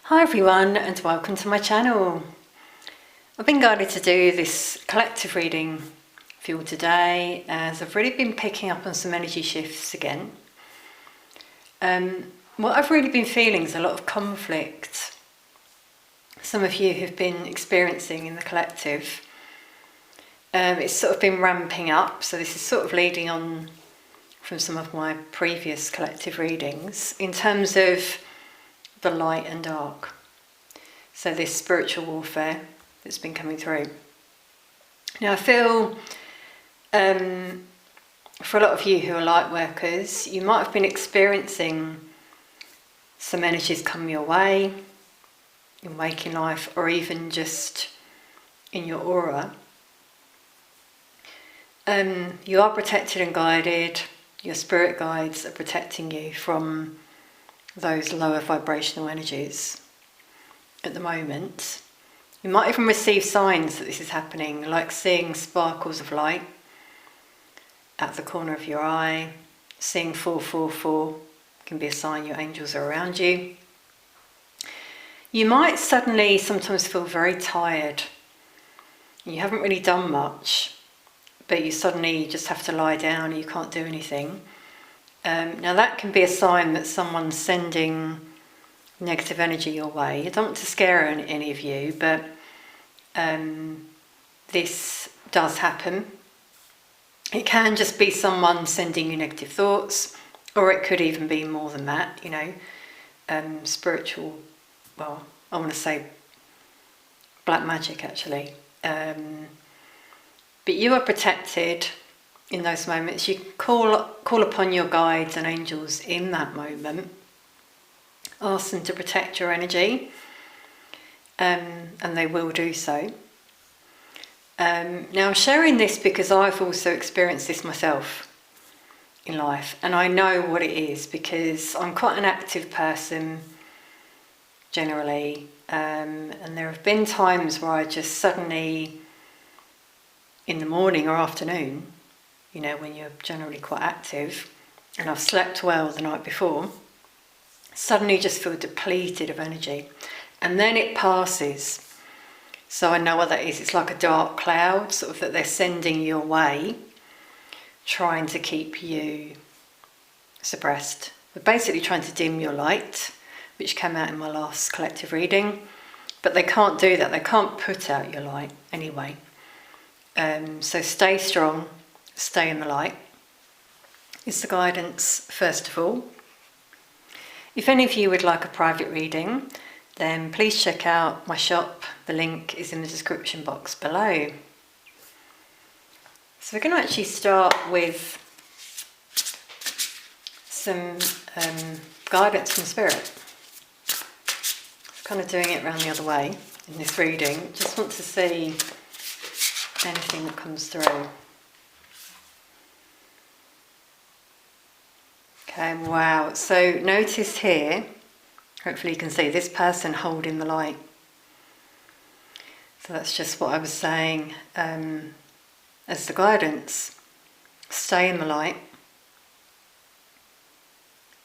Hi everyone and welcome to my channel. I've been guided to do this collective reading for you today as I've really been picking up on some energy shifts again. What I've really been feeling is a lot of conflict. Some of you have been experiencing in the collective. It's sort of been ramping up, so this is sort of leading on from some of my previous collective readings in terms of the light and dark. So this spiritual warfare that's been coming through. Now I feel for a lot of you who are light workers, you might have been experiencing some energies come your way in waking life or even just in your aura. You are protected and guided. Your spirit guides are protecting you from those lower vibrational energies at the moment. You might even receive signs that this is happening, like seeing sparkles of light at the corner of your eye. Seeing 444 can be a sign your angels are around you. You might suddenly sometimes feel very tired. You haven't really done much, but you suddenly just have to lie down and you can't do anything. Now that can be a sign that someone's sending negative energy your way. I don't want to scare any of you, but this does happen. It can just be someone sending you negative thoughts, or it could even be more than that, spiritual, well, I want to say black magic actually. But you are protected in those moments. You call upon your guides and angels in that moment. Ask them to protect your energy, and they will do so. Now I'm sharing this because I've also experienced this myself in life, and I know what it is because I'm quite an active person generally, and there have been times where I just suddenly, in the morning or afternoon, when you're generally quite active, and I've slept well the night before, suddenly just feel depleted of energy, and then it passes. So I know what that is. It's like a dark cloud sort of that they're sending your way, trying to keep you suppressed. They're basically trying to dim your light, which came out in my last collective reading, but they can't do that. They can't put out your light anyway. So stay strong, stay in the light. It's the guidance first of all. If any of you would like a private reading, then please check out my shop. The link is in the description box below. So we're going to actually start with some guidance from Spirit. Kind of doing it around the other way in this reading. Just want to see anything that comes through. Okay, wow. So notice here, hopefully you can see this person holding the light. So that's just what I was saying as the guidance. Stay in the light.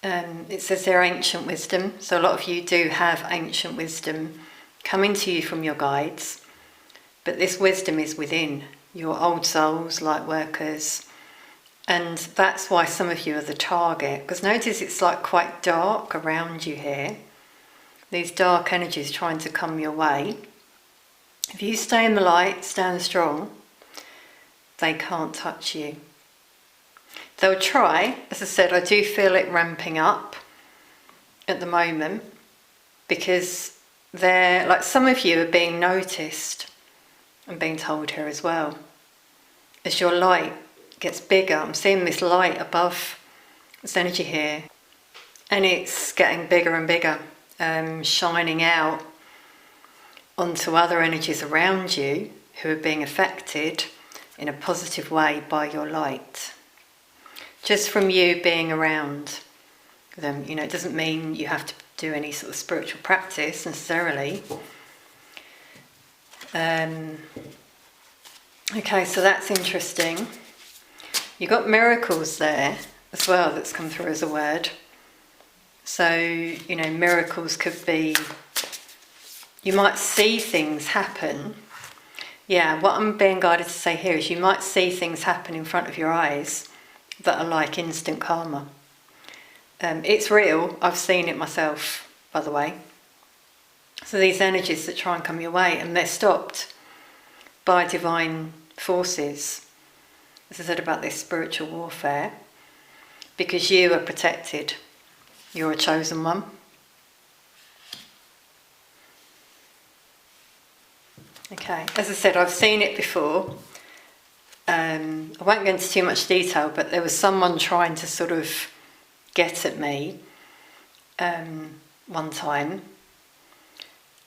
It says they're ancient wisdom. So a lot of you do have ancient wisdom coming to you from your guides. But this wisdom is within your old souls, light workers. And that's why some of you are the target. Because notice it's like quite dark around you here. These dark energies trying to come your way. If you stay in the light, stand strong, they can't touch you. They'll try. As I said, I do feel it ramping up at the moment because they're, like some of you are being noticed and being told here as well. As your light gets bigger, I'm seeing this light above this energy here, and it's getting bigger and bigger, shining out onto other energies around you who are being affected in a positive way by your light. Just from you being around them, it doesn't mean you have to do any sort of spiritual practice necessarily. Okay, so that's interesting. You've got miracles there as well that's come through as a word. So, miracles could be you might see things happen. Yeah, what I'm being guided to say here is you might see things happen in front of your eyes that are like instant karma. It's real. I've seen it myself, by the way. So these energies that try and come your way, and they're stopped by divine forces, as I said about this spiritual warfare, because you are protected. You're a chosen one. Okay, as I said, I've seen it before. I won't go into too much detail, but there was someone trying to sort of get at me one time.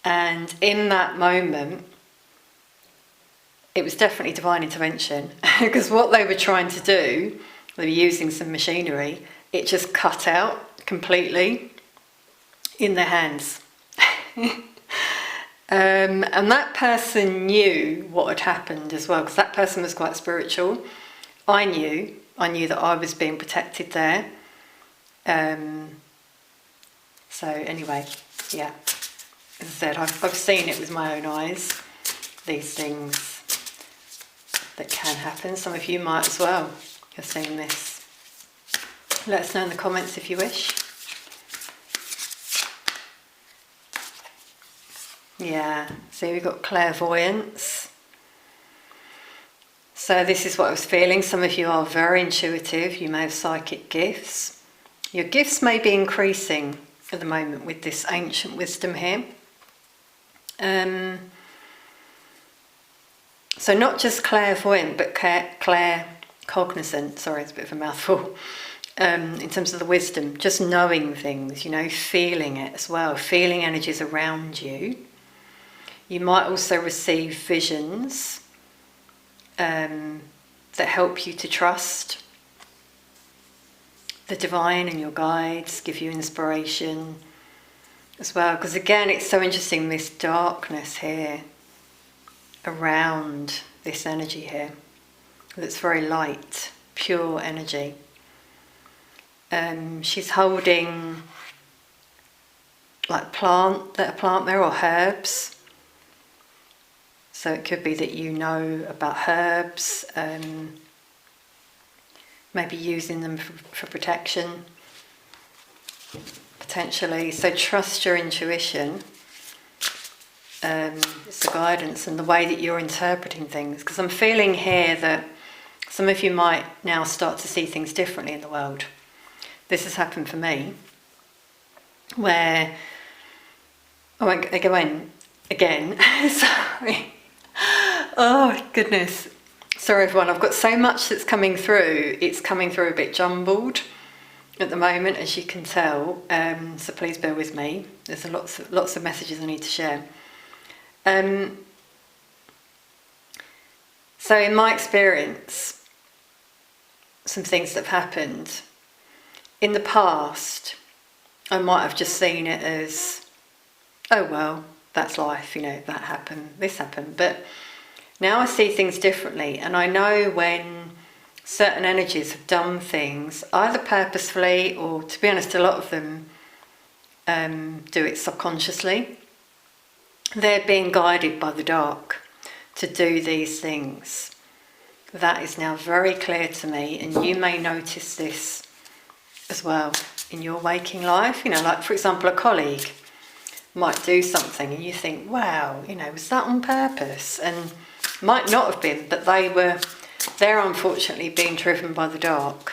And in that moment, it was definitely divine intervention, because what they were trying to do, they were using some machinery, it just cut out completely in their hands. And that person knew what had happened as well, because that person was quite spiritual. I knew that I was being protected there. So anyway, yeah, as I said, I've seen it with my own eyes, these things that can happen. Some of you might as well have seen this. Let us know in the comments if you wish. Yeah, so we've got clairvoyance. So this is what I was feeling. Some of you are very intuitive. You may have psychic gifts. Your gifts may be increasing at the moment with this ancient wisdom here. So not just clairvoyant, but claircognizant. Sorry, it's a bit of a mouthful. In terms of the wisdom, just knowing things, feeling it as well, feeling energies around you. You might also receive visions that help you to trust the divine and your guides, give you inspiration as well. Because again, it's so interesting, this darkness here around this energy here, that's very light, pure energy. She's holding like plant there, or herbs. So it could be that you know about herbs, maybe using them for protection, potentially. So trust your intuition. It's the guidance and the way that you're interpreting things. Because I'm feeling here that some of you might now start to see things differently in the world. This has happened for me, where I won't go in again. Sorry. Oh, goodness. Sorry, everyone. I've got so much that's coming through. It's coming through a bit jumbled at the moment, as you can tell. So please bear with me. There's lots of messages I need to share. So in my experience, some things that have happened in the past, I might have just seen it as, oh well, that's life, that happened, this happened. But now I see things differently, and I know when certain energies have done things, either purposefully or, to be honest, a lot of them do it subconsciously. They're being guided by the dark to do these things. That is now very clear to me, and you may notice this as well in your waking life. Like, for example, a colleague might do something and you think, wow, was that on purpose? And might not have been, but they're unfortunately being driven by the dark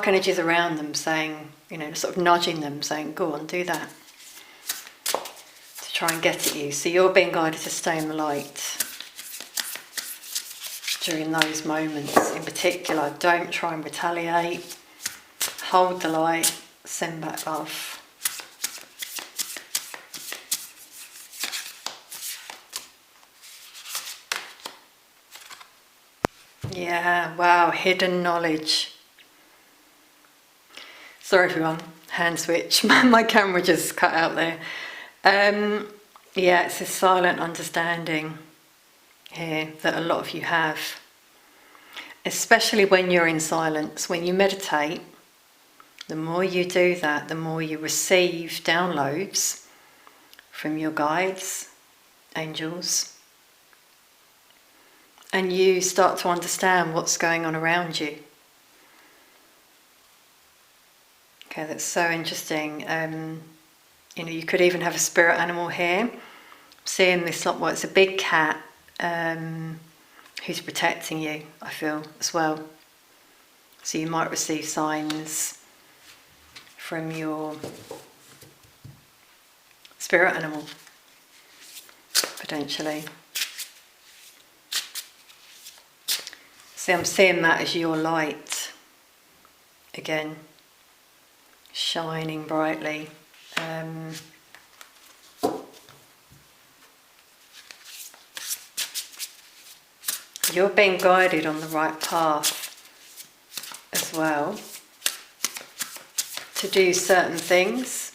energies around them, saying, sort of nudging them, saying, go on, do that, to try and get at you. So you're being guided to stay in the light during those moments. In particular, don't try and retaliate. Hold the light, send back love. Yeah, wow, hidden knowledge. Sorry everyone, hand switch. My camera just cut out there. Yeah, it's a silent understanding here that a lot of you have. Especially when you're in silence, when you meditate, the more you do that, the more you receive downloads from your guides, angels, and you start to understand what's going on around you. Okay, that's so interesting. You could even have a spirit animal here. Seeing this, well, it's a big cat who's protecting you, I feel, as well. So you might receive signs from your spirit animal, potentially. See, I'm seeing that as your light, again, shining brightly. You're being guided on the right path as well to do certain things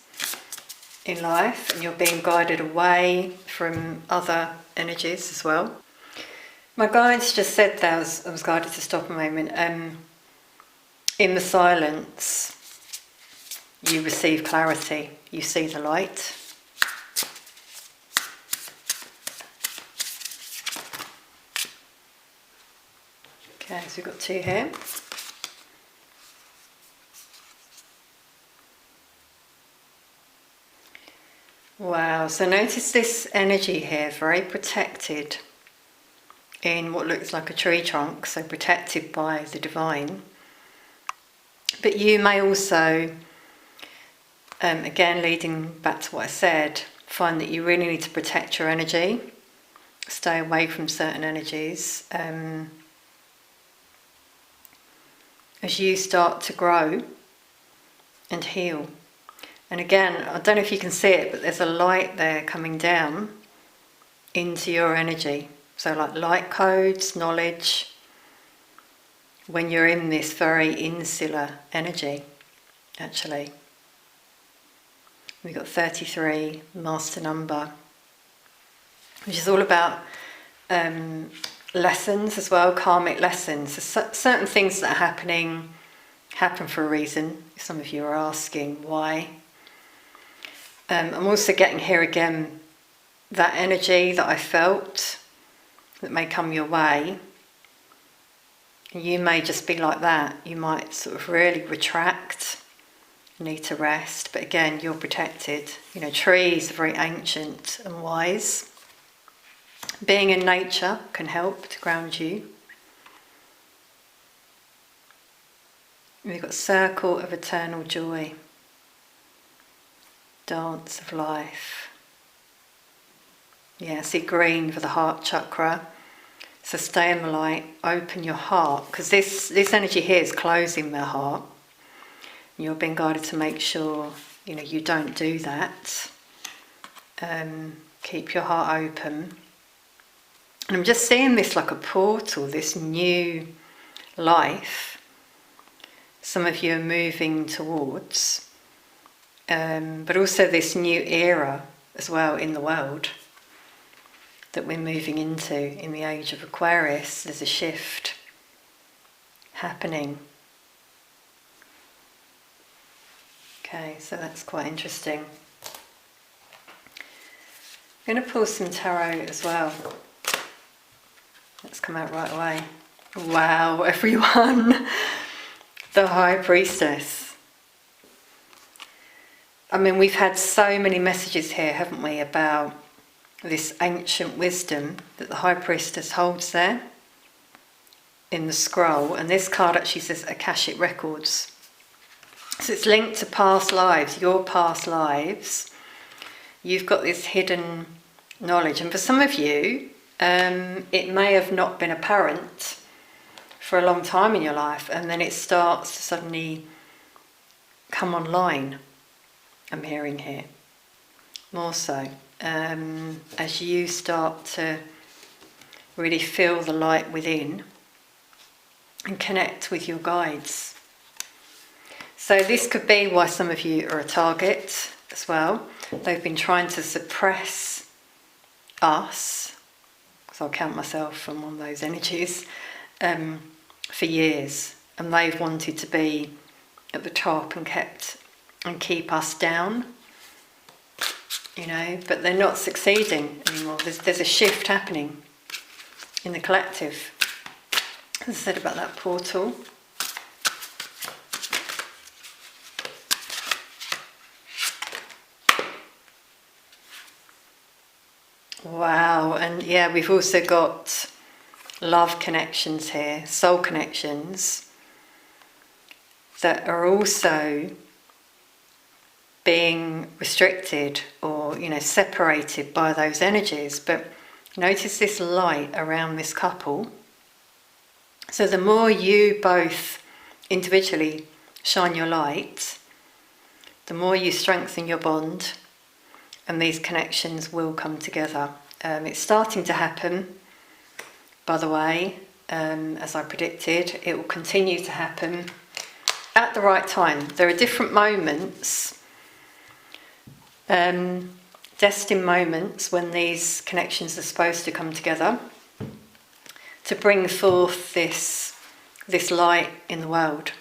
in life, and you're being guided away from other energies as well. My guides just said that I was guided to stop a moment. In the silence, you receive clarity, you see the light. Okay, so we've got 2 here. Wow, so notice this energy here, very protected in what looks like a tree trunk, so protected by the divine. But you may also, again leading back to what I said, find that you really need to protect your energy, stay away from certain energies. As you start to grow and heal. And again, I don't know if you can see it, but there's a light there coming down into your energy. So like light codes, knowledge, when you're in this very insular energy, actually. We've got 33, master number, which is all about lessons as well, karmic lessons. So certain things that are happening happen for a reason. Some of you are asking why. I'm also getting here again that energy that I felt that may come your way. You may just be like that. You might sort of really retract, need to rest. But again, you're protected. Trees are very ancient and wise. Being in nature can help to ground you. We've got circle of eternal joy. Dance of life. Yeah, see green for the heart chakra. So stay in the light, open your heart, because this energy here is closing the heart. You're being guided to make sure you don't do that. Keep your heart open. And I'm just seeing this like a portal, this new life some of you are moving towards, but also this new era as well in the world that we're moving into in the age of Aquarius. There's a shift happening. Okay, so that's quite interesting. I'm going to pull some tarot as well. Let's come out right away. Wow, everyone! The High Priestess. I mean, we've had so many messages here, haven't we, about this ancient wisdom that the High Priestess holds there in the scroll. And this card actually says Akashic Records. So it's linked to past lives, your past lives. You've got this hidden knowledge. And for some of you, it may have not been apparent for a long time in your life, and then it starts to suddenly come online, I'm hearing here, more so, as you start to really feel the light within and connect with your guides. So this could be why some of you are a target as well. They've been trying to suppress us, because I'll count myself from one of those energies, for years, and they've wanted to be at the top and keep us down but they're not succeeding anymore. There's a shift happening in the collective. As I said about that portal. Wow, and yeah, we've also got love connections here, soul connections, that are also being restricted or, separated by those energies. But notice this light around this couple. So the more you both individually shine your light, the more you strengthen your bond, and these connections will come together. It's starting to happen, by the way, as I predicted. It will continue to happen at the right time. There are different moments, destined moments, when these connections are supposed to come together to bring forth this light in the world.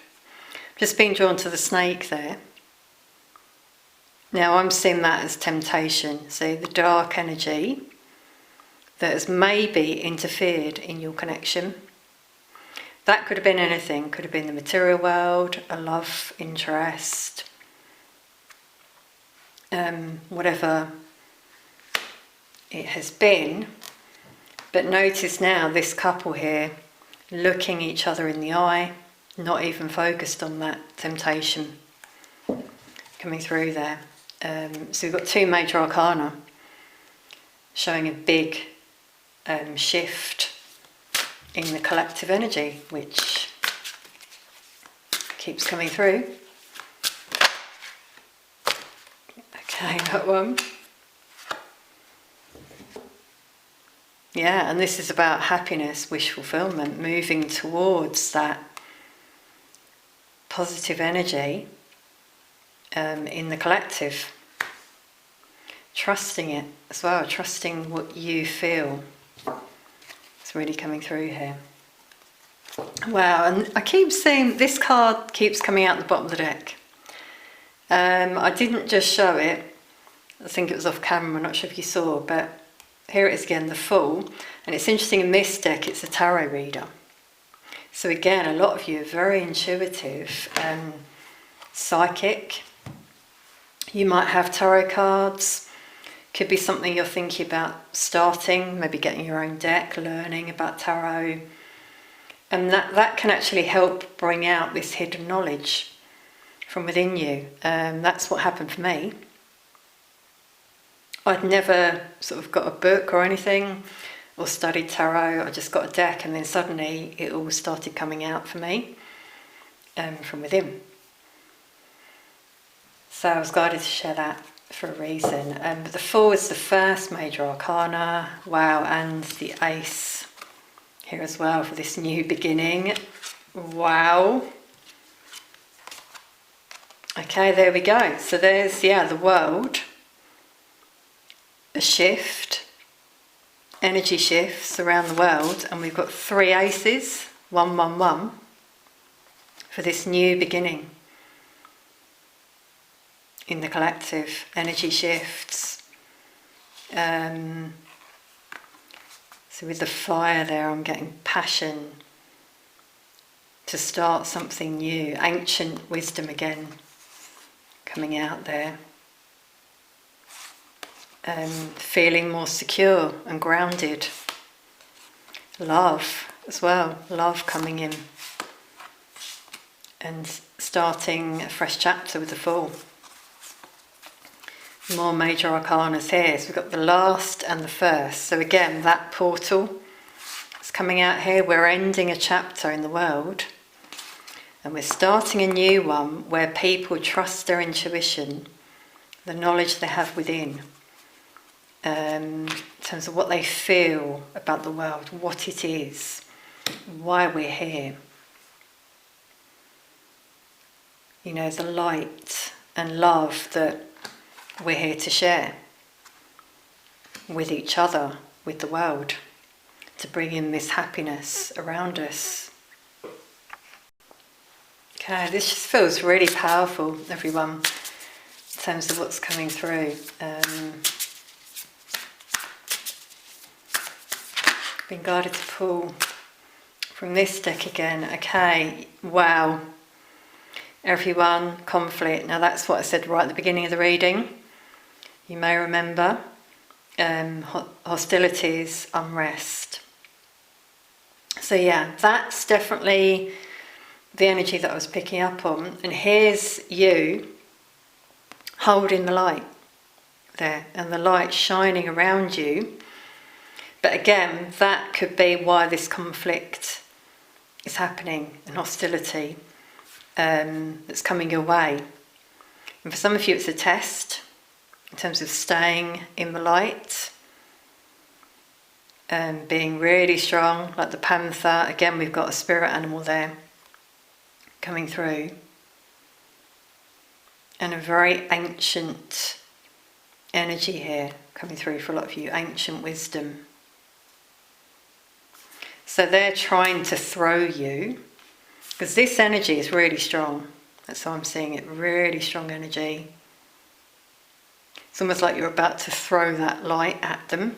Just being drawn to the snake there. Now I'm seeing that as temptation. See, the dark energy that has maybe interfered in your connection. That could have been anything. Could have been the material world, a love interest, whatever it has been. But notice now this couple here looking each other in the eye, not even focused on that temptation coming through there. So we've got two major arcana showing a big shift in the collective energy, which keeps coming through. Okay, that one. Yeah, and this is about happiness, wish fulfillment, moving towards that positive energy in the collective. Trusting it as well, trusting what you feel. It's really coming through here. Wow, and I keep seeing this card keeps coming out the bottom of the deck. I didn't just show it, I think it was off camera, I'm not sure if you saw, but here it is again, the Fool. And it's interesting, in this deck it's a tarot reader. So again, a lot of you are very intuitive and psychic. You might have tarot cards. Could be something you're thinking about starting, maybe getting your own deck, learning about tarot. And that can actually help bring out this hidden knowledge from within you. That's what happened for me. I'd never sort of got a book or anything or studied tarot. I just got a deck, and then suddenly it all started coming out for me from within. So I was guided to share that for a reason. But the Fool is the first major arcana. Wow, and the Ace here as well for this new beginning. Wow. Okay, there we go. So there's, the world. A shift, energy shifts around the world, and we've got 3 aces, 1, 1, 1, for this new beginning in the collective. Energy shifts. So with the fire there, I'm getting passion to start something new. Ancient wisdom again coming out there. Feeling more secure and grounded. Love as well, love coming in. And starting a fresh chapter with the Fool. More major arcanas here. So we've got the last and the first. So again, that portal is coming out here. We're ending a chapter in the world. And we're starting a new one where people trust their intuition, the knowledge they have within. In terms of what they feel about the world, what it is, why we're here. The light and love that we're here to share with each other, with the world, to bring in this happiness around us. Okay, this just feels really powerful, everyone, in terms of what's coming through. Been guided to pull from this deck again. Okay, wow. Everyone, conflict. Now that's what I said right at the beginning of the reading. You may remember. Hostilities, unrest. So yeah, that's definitely the energy that I was picking up on. And here's you holding the light there, and the light shining around you. But again, that could be why this conflict is happening, and hostility that's coming your way. And for some of you it's a test in terms of staying in the light, being really strong, like the panther. Again, we've got a spirit animal there coming through, and a very ancient energy here coming through for a lot of you, ancient wisdom. So they're trying to throw you, because this energy is really strong. That's how I'm seeing it, really strong energy. It's almost like you're about to throw that light at them.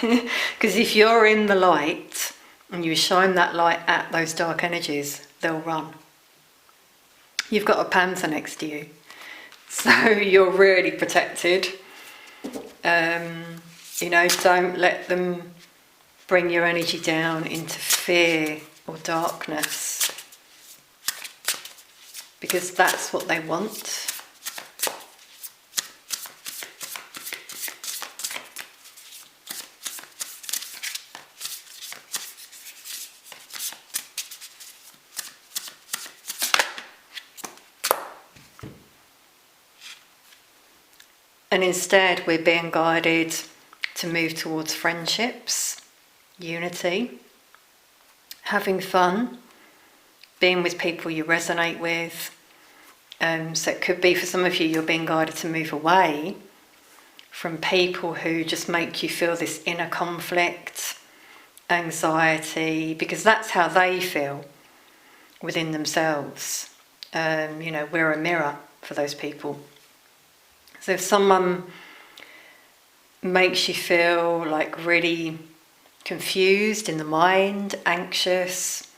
Because if you're in the light and you shine that light at those dark energies, they'll run. You've got a panther next to you, so you're really protected. Don't let them bring your energy down into fear or darkness, because that's what they want. And instead we're being guided to move towards friendships, unity, having fun, being with people you resonate with. So it could be for some of you, you're being guided to move away from people who just make you feel this inner conflict, anxiety, because that's how they feel within themselves. We're a mirror for those people. So if someone makes you feel like really confused in the mind, anxious,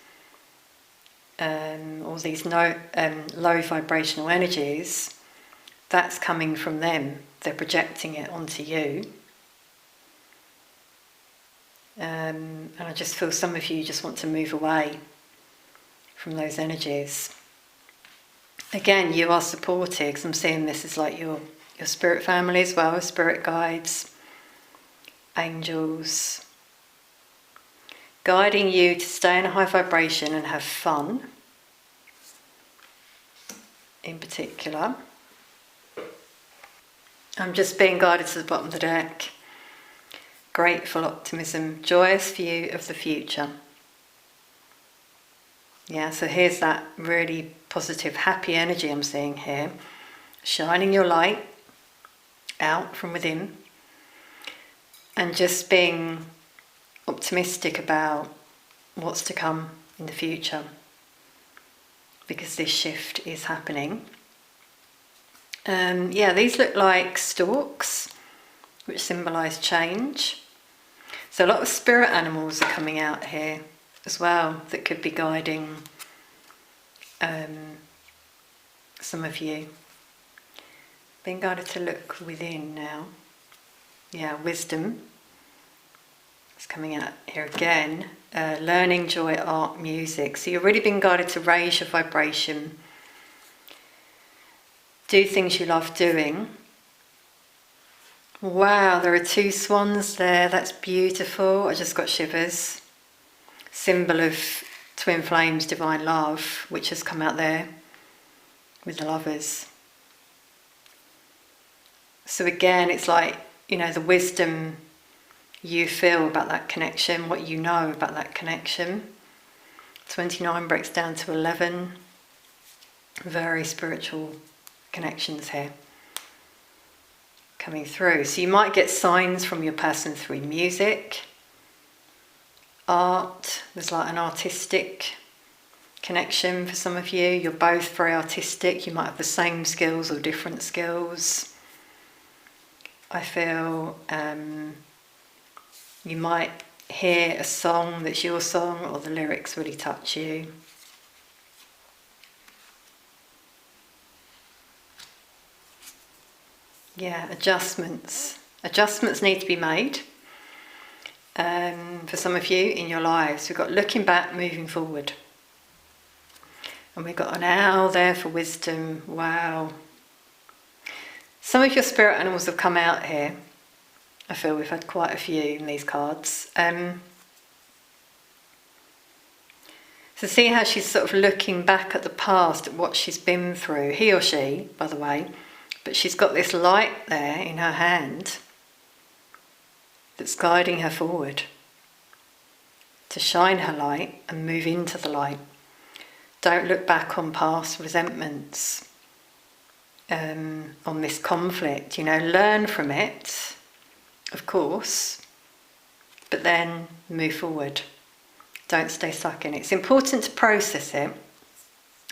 all these low vibrational energies, that's coming from them. They're projecting it onto you. And I just feel some of you just want to move away from those energies. Again, you are supported, because I'm seeing this as like your spirit family as well, spirit guides, angels, guiding you to stay in a high vibration and have fun, in particular. I'm just being guided to the bottom of the deck. Grateful optimism, joyous view of the future. Yeah, so here's that really positive, happy energy I'm seeing here. Shining your light out from within, and just being optimistic about what's to come in the future, because this shift is happening. These look like stalks, which symbolise change. So a lot of spirit animals are coming out here as well that could be guiding some of you. Being guided to look within now. Yeah, wisdom is coming out here again. Learning, joy, art, music. So you're really being guided to raise your vibration. Do things you love doing. Wow, there are 2 swans there. That's beautiful. I just got shivers. Symbol of twin flames, divine love, which has come out there with the lovers. So again, it's like, the wisdom you feel about that connection, what you know about that connection. 29 breaks down to 11. Very spiritual connections here coming through. So you might get signs from your person through music, art. There's like an artistic connection for some of you. You're both very artistic. You might have the same skills or different skills. I feel you might hear a song that's your song, or the lyrics really touch you. Yeah, adjustments. Adjustments need to be made for some of you in your lives. We've got looking back, moving forward. And we've got an owl there for wisdom. Wow. Some of your spirit animals have come out here. I feel we've had quite a few in these cards. So see how she's sort of looking back at the past, at what she's been through. He or she, by the way. But she's got this light there in her hand that's guiding her forward to shine her light and move into the light. Don't look back on past resentments, on this conflict. Learn from it, of course, but then move forward. Don't stay stuck in it. It's important to process it.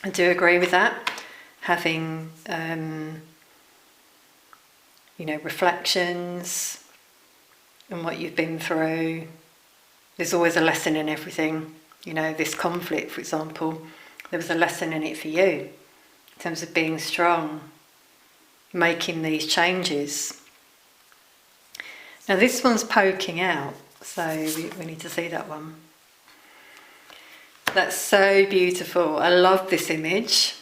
I do agree with that. Having, reflections on what you've been through. There's always a lesson in everything. This conflict, for example, there was a lesson in it for you in terms of being strong, making these changes. Now this one's poking out, so we need to see that one. That's so beautiful. I love this image.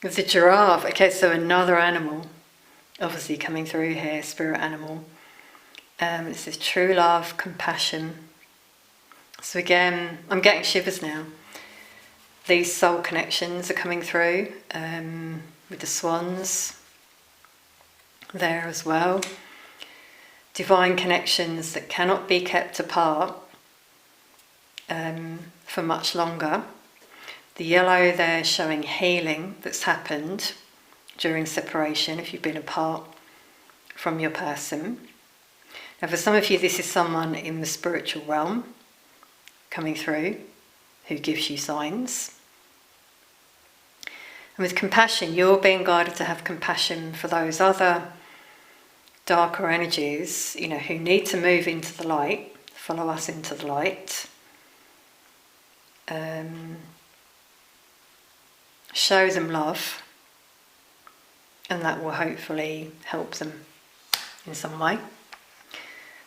It's a giraffe. Okay, so another animal, obviously coming through here, spirit animal. It says true love, compassion. So again, I'm getting shivers now. These soul connections are coming through with the swans there as well. Divine connections that cannot be kept apart for much longer. The yellow there showing healing that's happened during separation if you've been apart from your person. Now for some of you this is someone in the spiritual realm coming through who gives you signs. And with compassion, you're being guided to have compassion for those other darker energies, who need to move into the light, follow us into the light. Show them love, and that will hopefully help them in some way.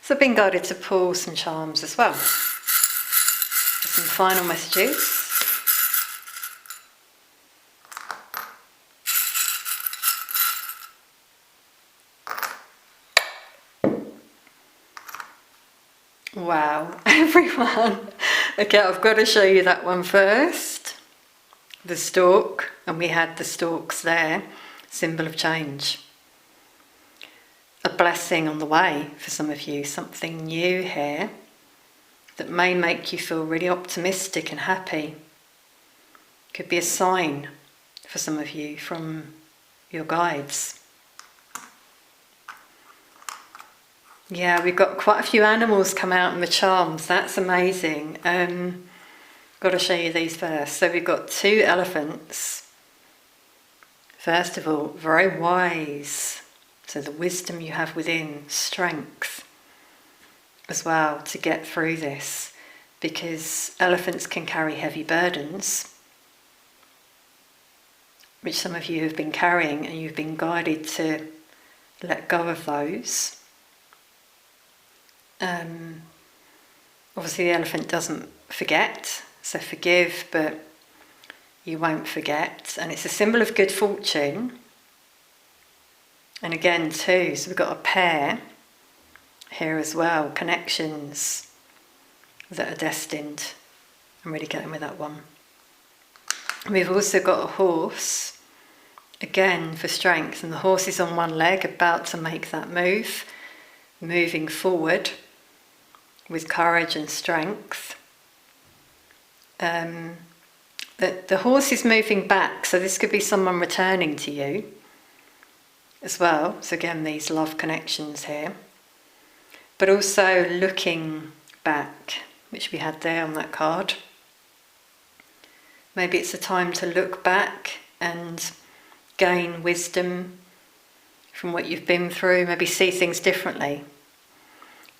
So being guided to pull some charms as well. Some final messages. Wow, everyone. Okay, I've got to show you that one first. The stork, and we had the storks there, symbol of change. A blessing on the way for some of you, something new here that may make you feel really optimistic and happy. Could be a sign for some of you from your guides. Yeah, we've got quite a few animals come out in the charms. That's amazing. Got to show you these first. So we've got 2 elephants. First of all, very wise. So the wisdom you have within, strength as well to get through this, because elephants can carry heavy burdens, which some of you have been carrying, and you've been guided to let go of those. Obviously the elephant doesn't forget, so forgive, but you won't forget. And it's a symbol of good fortune. And again too, so we've got a pair here as well, connections that are destined. I'm really getting with that one. We've also got a horse, again for strength, and the horse is on one leg about to make that move, moving forward with courage and strength. The horse is moving back, so this could be someone returning to you as well. So again, these love connections here. But also looking back, which we had there on that card. Maybe it's a time to look back and gain wisdom from what you've been through, maybe see things differently.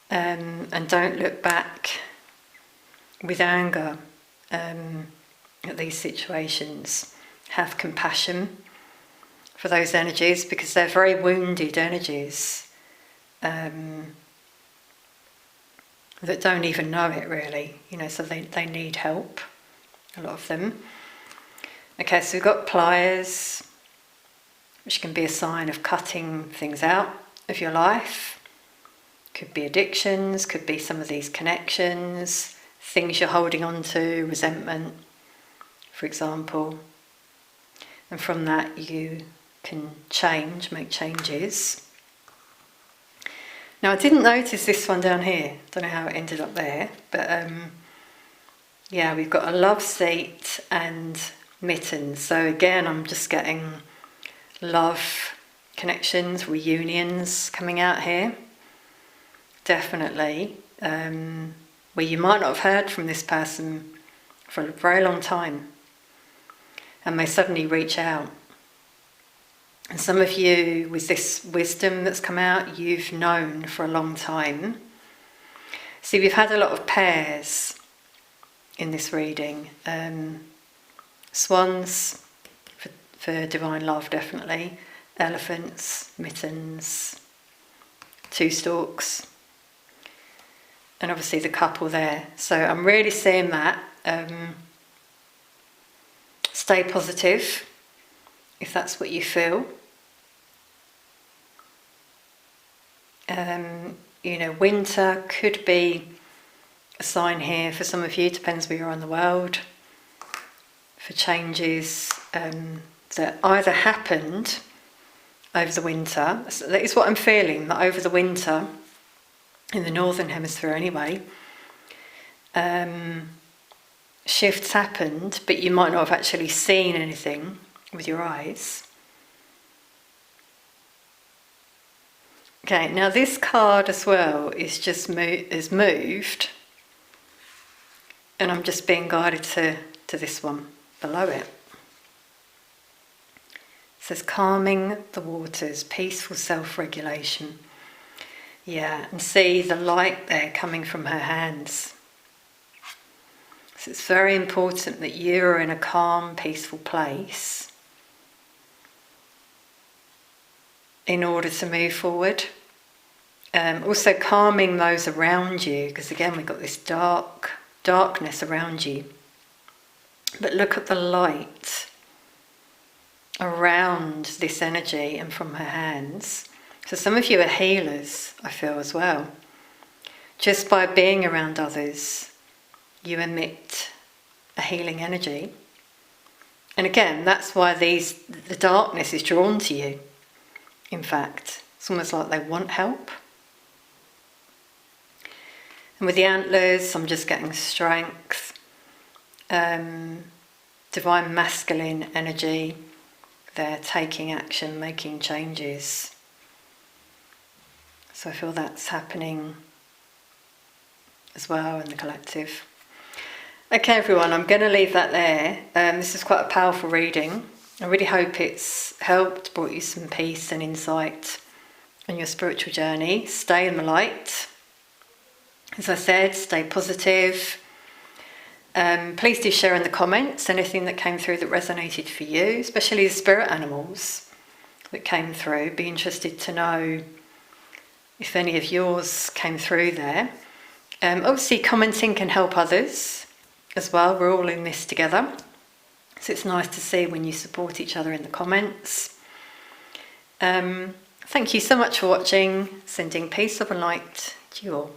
And don't look back with anger at these situations. Have compassion for those energies, because they're very wounded energies that don't even know it really, so they need help, a lot of them. Okay, so we've got pliers, which can be a sign of cutting things out of your life. Could be addictions, could be some of these connections, things you're holding on to, resentment, for example. And from that you can make changes. Now I didn't notice this one down here, don't know how it ended up there, but yeah, we've got a love seat and mittens. So again, I'm just getting love connections, reunions coming out here. Definitely. Where you might not have heard from this person for a very long time, and they suddenly reach out. And some of you, with this wisdom that's come out, you've known for a long time. See, we've had a lot of pairs in this reading. Swans for divine love, definitely. Elephants, mittens, two storks. And obviously the couple there. So I'm really seeing that. Stay positive, if that's what you feel. Winter could be a sign here for some of you, depends where you are in the world, for changes that either happened over the winter. So that is what I'm feeling, that over the winter, in the northern hemisphere anyway, shifts happened, but you might not have actually seen anything with your eyes. Okay, now this card as well is moved, and I'm just being guided to this one below it. It says calming the waters, peaceful self-regulation. Yeah, and see the light there coming from her hands. So it's very important that you're in a calm, peaceful place in order to move forward. Also calming those around you, because again we've got this darkness around you. But look at the light around this energy and from her hands. So some of you are healers, I feel, as well. Just by being around others, you emit a healing energy. And again, that's why the darkness is drawn to you. In fact, it's almost like they want help. And with the antlers, I'm just getting strength, divine masculine energy. They're taking action, making changes. So I feel that's happening as well in the collective. Okay, everyone, I'm going to leave that there. This is quite a powerful reading. I really hope it's helped, brought you some peace and insight on your spiritual journey. Stay in the light. As I said, stay positive. Please do share in the comments anything that came through that resonated for you, especially the spirit animals that came through. Be interested to know if any of yours came through there. Obviously, commenting can help others as well. We're all in this together. So it's nice to see when you support each other in the comments. Thank you so much for watching. Sending peace, love and light to you all.